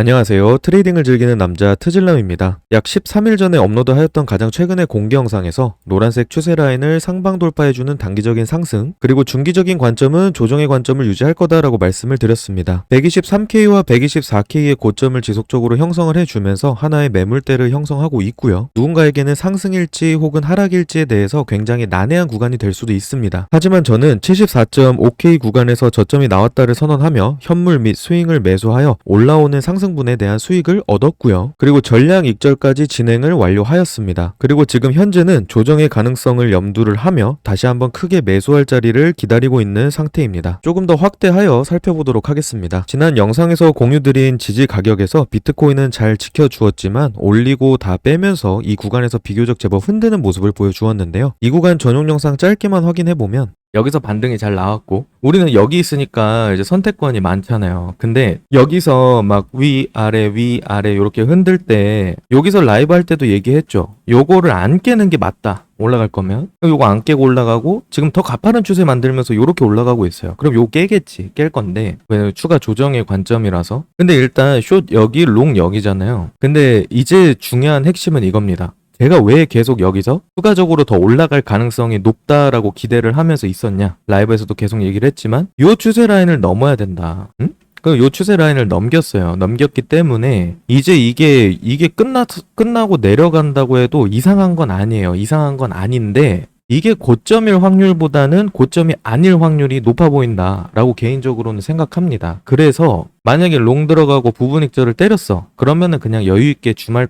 안녕하세요. 트레이딩을 즐기는 남자 트질남입니다. 약 13일 전에 업로드하였던 가장 최근의 공개 영상에서 노란색 추세 라인을 상방 돌파해주는 단기적인 상승, 그리고 중기적인 관점은 조정의 관점을 유지할 거다라고 말씀을 드렸습니다. 123K와 124K의 고점을 지속적으로 형성을 해주면서 하나의 매물대를 형성하고 있고요. 누군가에게는 상승일지 혹은 하락일지에 대해서 굉장히 난해한 구간이 될 수도 있습니다. 하지만 저는 74.5K 구간에서 저점이 나왔다를 선언하며 현물 및 스윙을 매수하여 올라오는 상승분에 대한 수익을 얻었고요. 그리고 전량 익절까지 진행을 완료하였습니다. 그리고 지금 현재는 조정의 가능성을 염두를 하며 다시 한번 크게 매수할 자리를 기다리고 있는 상태입니다. 조금 더 확대하여 살펴보도록 하겠습니다. 지난 영상에서 공유드린 지지 가격에서 비트코인은 잘 지켜주었지만 올리고 다 빼면서 이 구간에서 비교적 제법 흔드는 모습을 보여주었는데요. 이 구간 전용 영상 짧게만 확인해보면 여기서 반등이 잘 나왔고 우리는 여기 있으니까 이제 선택권이 많잖아요. 근데 여기서 막 위아래 이렇게 흔들 때 여기서 라이브 할 때도 얘기했죠. 요거를 안 깨는 게 맞다. 올라갈 거면 요거 안 깨고 올라가고 지금 더 가파른 추세 만들면서 요렇게 올라가고 있어요. 그럼 요거 깨겠지. 깰 건데 왜냐면 추가 조정의 관점이라서. 근데 일단 숏 여기 롱 여기잖아요. 근데 이제 중요한 핵심은 이겁니다. 제가 왜 계속 여기서 추가적으로 더 올라갈 가능성이 높다라고 기대를 하면서 있었냐. 라이브에서도 계속 얘기를 했지만 요 추세 라인을 넘어야 된다. 응? 요 추세 라인을 넘겼어요. 넘겼기 때문에 이제 이게 끝나고 내려간다고 해도 이상한 건 아니에요. 이상한 건 아닌데 이게 고점일 확률보다는 고점이 아닐 확률이 높아 보인다라고 개인적으로는 생각합니다. 그래서 만약에 롱 들어가고 부분 익절을 때렸어. 그러면은 그냥 여유 있게 주말에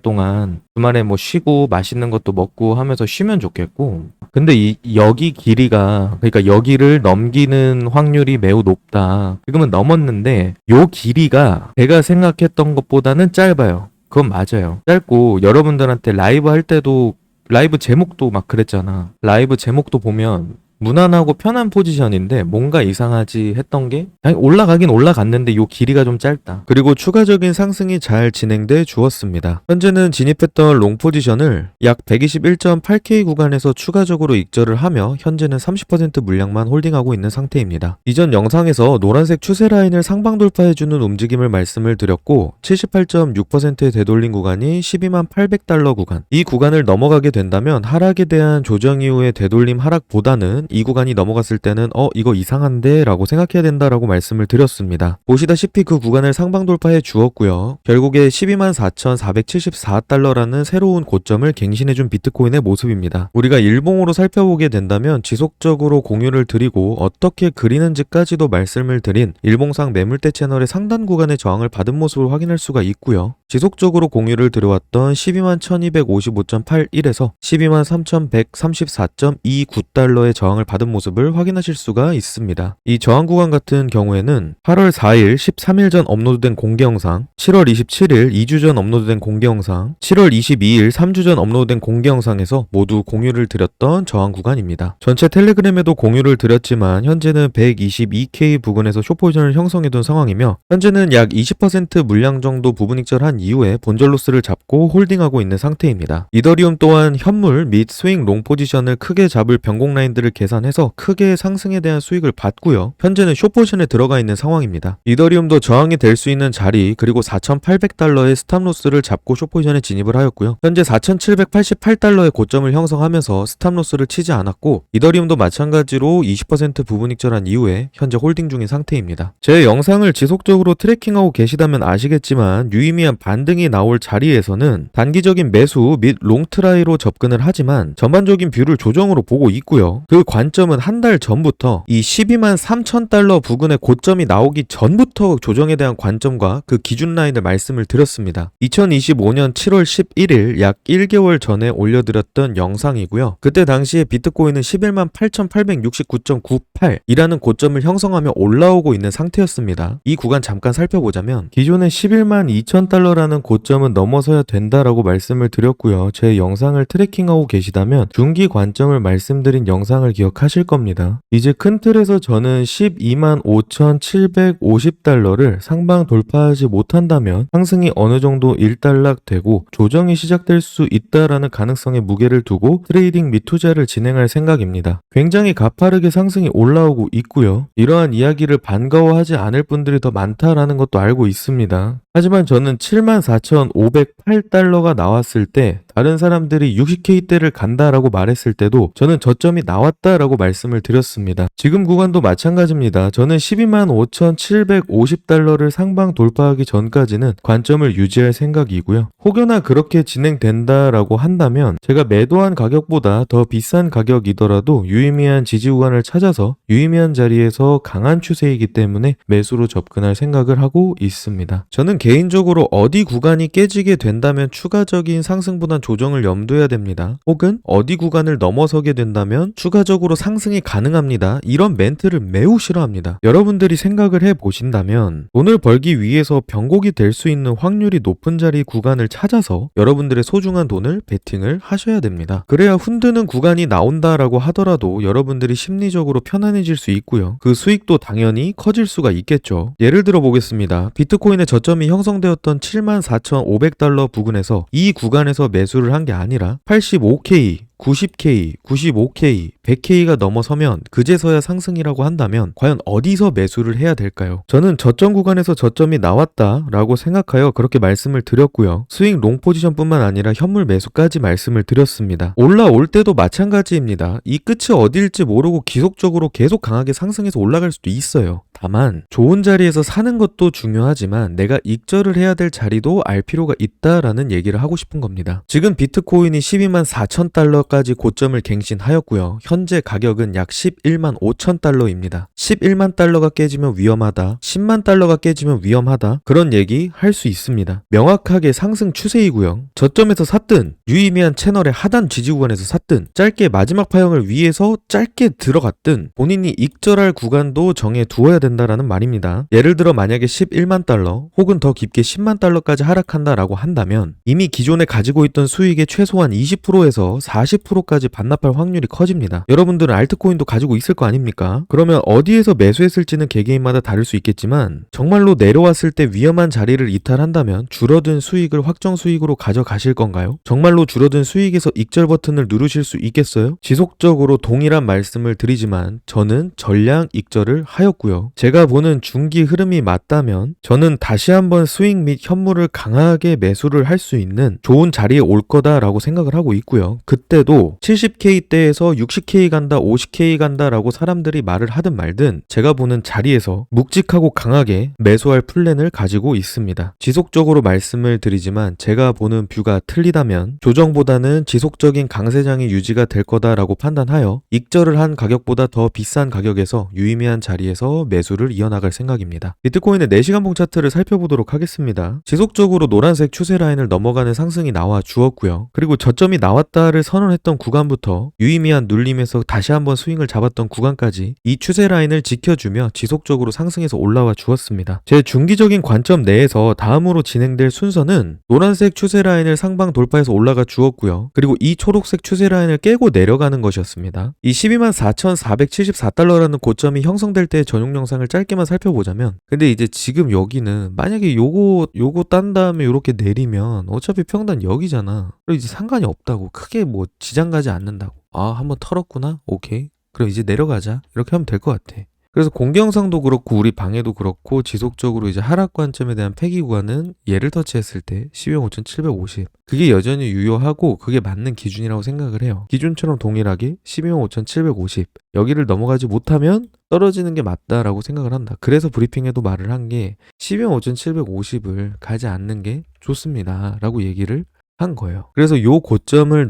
뭐 쉬고 맛있는 것도 먹고 하면서 쉬면 좋겠고. 근데 여기 길이가 그러니까 여기를 넘기는 확률이 매우 높다. 지금은 넘었는데 요 길이가 제가 생각했던 것보다는 짧아요. 그건 맞아요. 짧고 여러분들한테 라이브 할 때도 라이브 제목도 막 그랬잖아. 라이브 제목도 보면 무난하고 편한 포지션인데 뭔가 이상하지 했던 게 올라가긴 올라갔는데 요 길이가 좀 짧다. 그리고 추가적인 상승이 잘 진행돼 주었습니다. 현재는 진입했던 롱 포지션을 약 121.8K 구간에서 추가적으로 익절을 하며 현재는 30% 물량만 홀딩하고 있는 상태입니다. 이전 영상에서 노란색 추세 라인을 상방 돌파해주는 움직임을 말씀을 드렸고 78.6%의 되돌림 구간이 12만 800달러 구간. 이 구간을 넘어가게 된다면 하락에 대한 조정 이후의 되돌림 하락보다는 이 구간이 넘어갔을 때는 이거 이상한데 라고 생각해야 된다라고 말씀을 드렸습니다. 보시다시피 그 구간을 상방 돌파해 주었고요. 결국에 124,474달러라는 새로운 고점을 갱신해준 비트코인의 모습입니다. 우리가 일봉으로 살펴보게 된다면 지속적으로 공유를 드리고 어떻게 그리는지까지도 말씀을 드린 일봉상 매물대 채널의 상단 구간의 저항을 받은 모습을 확인할 수가 있고요. 지속적으로 공유를 들여왔던 121,255.81에서 123,134.29달러의 저항을 받은 모습을 확인하실 수가 있습니다. 이 저항 구간 같은 경우에는 8월 4일 13일 전 업로드된 공개 영상, 7월 27일 2주 전 업로드된 공개 영상, 7월 22일 3주 전 업로드된 공개 영상에서 모두 공유를 드렸던 저항 구간입니다. 전체 텔레그램에도 공유를 드렸지만 현재는 122K 부근에서 숏포지션을 형성해둔 상황이며 현재는 약 20% 물량 정도 부분 익절한 이후에 본절 로스를 잡고 홀딩하고 있는 상태입니다. 이더리움 또한 현물 및 스윙 롱 포지션을 크게 잡을 변곡 라인들을 계산해서 크게 상승에 대한 수익을 받고요. 현재는 숏포지션에 들어가 있는 상황입니다. 이더리움도 저항이 될 수 있는 자리 그리고 4,800달러의 스탑로스를 잡고 숏포지션에 진입을 하였고요. 현재 4,788달러의 고점을 형성하면서 스탑로스를 치지 않았고 이더리움도 마찬가지로 20% 부분 익절한 이후에 현재 홀딩 중인 상태입니다. 제 영상을 지속적으로 트래킹하고 계시다면 아시겠지만 유의미한 반등이 나올 자리에서는 단기적인 매수 및 롱트라이로 접근을 하지만 전반적인 뷰를 조정으로 보고 있고요. 그 관점은 한 달 전부터 이 12만 3천 달러 부근의 고점이 나오기 전부터 조정에 대한 관점과 그 기준 라인을 말씀을 드렸습니다. 2025년 7월 11일 약 1개월 전에 올려드렸던 영상이고요. 그때 당시에 비트코인은 11만 8,869.98이라는 고점을 형성하며 올라오고 있는 상태였습니다. 이 구간 잠깐 살펴보자면 기존의 11만 2천 달러라는 된다라는 고점은 넘어서야 된다라고 말씀을 드렸고요. 제 영상을 트래킹하고 계시다면 중기 관점을 말씀드린 영상을 기억하실 겁니다. 이제 큰 틀에서 저는 125,750달러를 상방 돌파하지 못한다면 상승이 어느 정도 일단락되고 조정이 시작될 수 있다라는 가능성에 무게를 두고 트레이딩 및 투자를 진행할 생각입니다. 굉장히 가파르게 상승이 올라오고 있고요. 이러한 이야기를 반가워하지 않을 분들이 더 많다라는 것도 알고 있습니다. 하지만 저는 74,508달러가 나왔을 때 다른 사람들이 60K대를 간다라고 말했을 때도 저는 저점이 나왔다라고 말씀을 드렸습니다. 지금 구간도 마찬가지입니다. 저는 125,750달러를 상방 돌파하기 전까지는 관점을 유지할 생각이고요. 혹여나 그렇게 진행된다라고 한다면 제가 매도한 가격보다 더 비싼 가격이더라도 유의미한 지지 구간을 찾아서 유의미한 자리에서 강한 추세이기 때문에 매수로 접근할 생각을 하고 있습니다. 저는 개인적으로 어디 구간이 깨지게 된다면 추가적인 상승보단 조정을 염두해야 됩니다. 혹은 어디 구간을 넘어서게 된다면 추가적으로 상승이 가능합니다. 이런 멘트를 매우 싫어합니다. 여러분들이 생각을 해보신다면 돈을 벌기 위해서 병곡이 될 수 있는 확률이 높은 자리 구간을 찾아서 여러분들의 소중한 돈을 베팅을 하셔야 됩니다. 그래야 흔드는 구간이 나온다라고 하더라도 여러분들이 심리적으로 편안해질 수 있고요. 그 수익도 당연히 커질 수가 있겠죠. 예를 들어 보겠습니다. 비트코인의 저점이 형성되었던 74,500달러 부근에서 이 구간에서 매수를 한 게 아니라 85K, 90K, 95K, 100K가 넘어서면 그제서야 상승이라고 한다면 과연 어디서 매수를 해야 될까요? 저는 저점 구간에서 저점이 나왔다라고 생각하여 그렇게 말씀을 드렸고요. 스윙 롱 포지션뿐만 아니라 현물 매수까지 말씀을 드렸습니다. 올라올 때도 마찬가지입니다. 이 끝이 어디일지 모르고 기속적으로 계속 강하게 상승해서 올라갈 수도 있어요. 다만 좋은 자리에서 사는 것도 중요하지만 내가 익절을 해야 될 자리도 알 필요가 있다라는 얘기를 하고 싶은 겁니다. 지금 비트코인이 12만 4천 달러까지 고점을 갱신하였고요. 현재 가격은 약 11만 5천 달러입니다. 11만 달러가 깨지면 위험하다. 10만 달러가 깨지면 위험하다. 그런 얘기 할 수 있습니다. 명확하게 상승 추세이고요. 저점에서 샀든 유의미한 채널의 하단 지지 구간에서 샀든 짧게 마지막 파형을 위해서 짧게 들어갔든 본인이 익절할 구간도 정해 두어야 된다라는 말입니다. 예를 들어 만약에 11만 달러 혹은 더 깊게 10만 달러까지 하락한다라고 한다면 이미 기존에 가지고 있던 수익의 최소한 20%에서 40%까지 반납할 확률이 커집니다. 여러분들은 알트코인도 가지고 있을 거 아닙니까? 그러면 어디에서 매수했을지는 개개인마다 다를 수 있겠지만 정말로 내려왔을 때 위험한 자리를 이탈한다면 줄어든 수익을 확정 수익으로 가져가실 건가요? 정말로 줄어든 수익에서 익절 버튼을 누르실 수 있겠어요? 지속적으로 동일한 말씀을 드리지만 저는 전량 익절을 하였고요. 제가 보는 중기 흐름이 맞다면 저는 다시 한번 수익 및 현물을 강하게 매수를 할 수 있는 좋은 자리에 올 거다라고 생각을 하고 있고요. 그때도 70K대에서 60K 간다, 50K 간다라고 사람들이 말을 하든 말든 제가 보는 자리에서 묵직하고 강하게 매수할 플랜을 가지고 있습니다. 지속적으로 말씀을 드리지만 제가 보는 뷰가 틀리다면 조정보다는 지속적인 강세장이 유지가 될 거다라고 판단하여 익절을 한 가격보다 더 비싼 가격에서 유의미한 자리에서 매수를 이어나갈 생각입니다. 비트코인의 4시간 봉 차트를 살펴보도록 하겠습니다. 지속적으로 노란색 추세 라인을 넘어가는 상승이 나와 주었고요. 그리고 저점이 나왔다를 선언했던 구간부터 유의미한 눌림에서 다시 한번 스윙을 잡았던 구간까지 이 추세 라인을 지켜주며 지속적으로 상승해서 올라와 주었습니다. 제 중기적인 관점 내에서 다음으로 진행될 순서는 노란색 추세 라인을 상방 돌파해서 올라가 주었고요. 그리고 이 초록색 추세 라인을 깨고 내려가는 것이었습니다. 이 12만 4,474달러라는 고점이 형성될 때의 전용 영상을 짧게만 살펴보자면 근데 이제 지금 여기는 만약에 요거 딴 다음에 요렇게 내리면 어차피 평단 여기잖아. 그럼 이제 상관이 없다고. 크게 뭐 지장 가지 않는다고. 아, 한번 털었구나? 오케이. 그럼 이제 내려가자. 이렇게 하면 될 것 같아. 그래서 공개 영상도 그렇고 우리 방에도 그렇고 지속적으로 이제 하락 관점에 대한 폐기 구간은 얘를 터치했을 때 125,750 그게 여전히 유효하고 그게 맞는 기준이라고 생각을 해요. 기준처럼 동일하게 125,750 여기를 넘어가지 못하면 떨어지는 게 맞다라고 생각을 한다. 그래서 브리핑에도 말을 한 게 125,750을 가지 않는 게 좋습니다 라고 얘기를 한 거예요. 그래서 요 고점을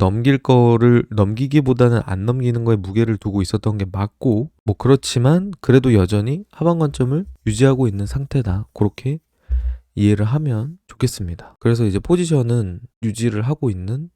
넘기기보다는 안 넘기는 거에 무게를 두고 있었던 게 맞고 뭐 그렇지만 그래도 여전히 하방 관점을 유지하고 있는 상태다. 그렇게 이해를 하면 좋겠습니다. 그래서 이제 포지션은 유지를 하고 있는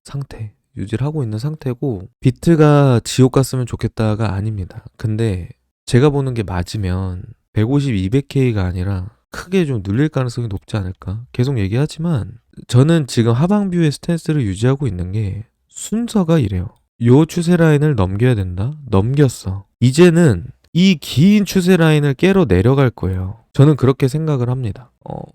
상태고 비트가 지옥 갔으면 좋겠다가 아닙니다. 근데 제가 보는 게 맞으면 150, 200K가 아니라 크게 좀 늘릴 가능성이 높지 않을까? 계속 얘기하지만 저는 지금 하방뷰의 스탠스를 유지하고 있는 게 순서가 이래요. 요 추세 라인을 넘겨야 된다? 넘겼어. 이제는 이 긴 추세 라인을 깨러 내려갈 거예요. 저는 그렇게 생각을 합니다.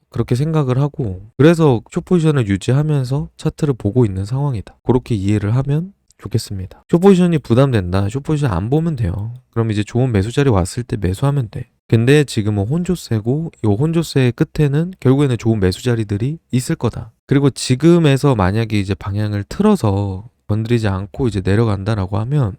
그렇게 생각을 하고 그래서 숏 포지션을 유지하면서 차트를 보고 있는 상황이다. 그렇게 이해를 하면 좋겠습니다. 숏 포지션이 부담된다. 숏 포지션 안 보면 돼요. 그럼 이제 좋은 매수 자리 왔을 때 매수하면 돼. 근데 지금은 혼조세고 이 혼조세의 끝에는 결국에는 좋은 매수 자리들이 있을 거다. 그리고 지금에서 만약에 이제 방향을 틀어서 건드리지 않고 이제 내려간다라고 하면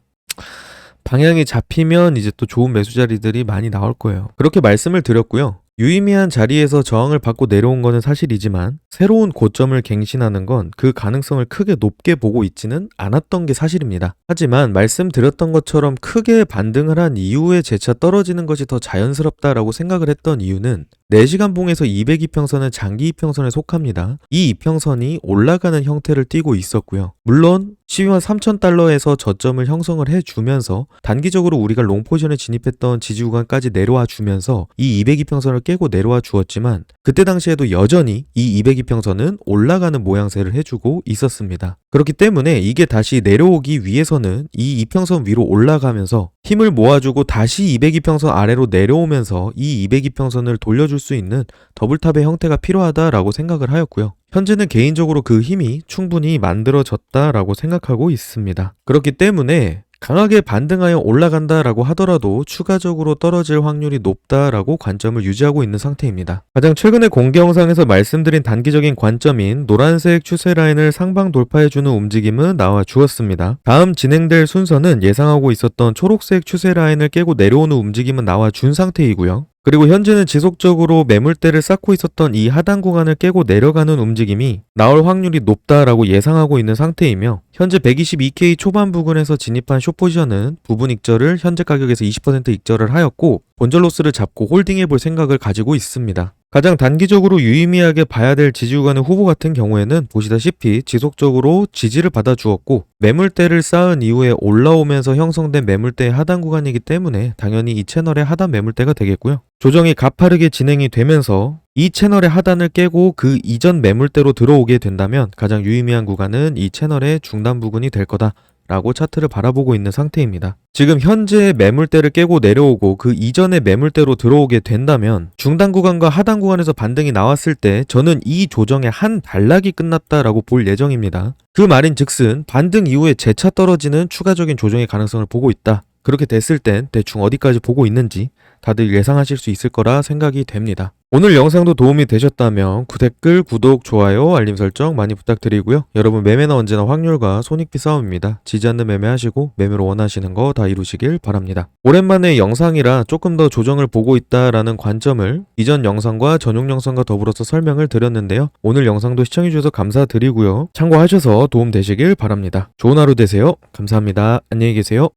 방향이 잡히면 이제 또 좋은 매수 자리들이 많이 나올 거예요. 그렇게 말씀을 드렸고요. 유의미한 자리에서 저항을 받고 내려온 거는 사실이지만 새로운 고점을 갱신하는 건 그 가능성을 크게 높게 보고 있지는 않았던 게 사실입니다. 하지만 말씀드렸던 것처럼 크게 반등을 한 이후에 재차 떨어지는 것이 더 자연스럽다라고 생각을 했던 이유는 4시간 봉에서 200이평선은 장기 이평선에 속합니다. 이 이평선이 올라가는 형태를 띠고 있었고요. 물론 12만 3천 달러에서 저점을 형성을 해주면서 단기적으로 우리가 롱포지션에 진입했던 지지 구간까지 내려와 주면서 이 202평선을 깨고 내려와 주었지만 그때 당시에도 여전히 이 202평선은 올라가는 모양새를 해주고 있었습니다. 그렇기 때문에 이게 다시 내려오기 위해서는 이 이평선 위로 올라가면서 힘을 모아주고 다시 202평선 아래로 내려오면서 이 202평선을 돌려줄 수 있는 더블탑의 형태가 필요하다라고 생각을 하였고요. 현재는 개인적으로 그 힘이 충분히 만들어졌다라고 생각하고 있습니다. 그렇기 때문에 강하게 반등하여 올라간다라고 하더라도 추가적으로 떨어질 확률이 높다라고 관점을 유지하고 있는 상태입니다. 가장 최근에 공개 영상에서 말씀드린 단기적인 관점인 노란색 추세 라인을 상방 돌파해주는 움직임은 나와 주었습니다. 다음 진행될 순서는 예상하고 있었던 초록색 추세 라인을 깨고 내려오는 움직임은 나와 준 상태이고요. 그리고 현재는 지속적으로 매물대를 쌓고 있었던 이 하단 구간을 깨고 내려가는 움직임이 나올 확률이 높다라고 예상하고 있는 상태이며 현재 122K 초반 부근에서 진입한 숏포지션은 부분 익절을 현재 가격에서 20% 익절을 하였고 본절 로스를 잡고 홀딩해 볼 생각을 가지고 있습니다. 가장 단기적으로 유의미하게 봐야 될 지지 구간의 후보 같은 경우에는 보시다시피 지속적으로 지지를 받아 주었고 매물대를 쌓은 이후에 올라오면서 형성된 매물대의 하단 구간이기 때문에 당연히 이 채널의 하단 매물대가 되겠고요. 조정이 가파르게 진행이 되면서 이 채널의 하단을 깨고 그 이전 매물대로 들어오게 된다면 가장 유의미한 구간은 이 채널의 중단 부근이 될 거다. 라고 차트를 바라보고 있는 상태입니다. 지금 현재 매물대를 깨고 내려오고 그 이전의 매물대로 들어오게 된다면 중단 구간과 하단 구간에서 반등이 나왔을 때 저는 이 조정의 한 단락이 끝났다라고 볼 예정입니다. 그 말인 즉슨 반등 이후에 재차 떨어지는 추가적인 조정의 가능성을 보고 있다. 그렇게 됐을 땐 대충 어디까지 보고 있는지 다들 예상하실 수 있을 거라 생각이 됩니다. 오늘 영상도 도움이 되셨다면 댓글, 구독, 좋아요, 알림 설정 많이 부탁드리고요. 여러분 매매는 언제나 확률과 손익비 싸움입니다. 지지 않는 매매하시고 매매로 원하시는 거 다 이루시길 바랍니다. 오랜만에 영상이라 조금 더 조정을 보고 있다라는 관점을 이전 영상과 전용 영상과 더불어서 설명을 드렸는데요. 오늘 영상도 시청해주셔서 감사드리고요. 참고하셔서 도움 되시길 바랍니다. 좋은 하루 되세요. 감사합니다. 안녕히 계세요.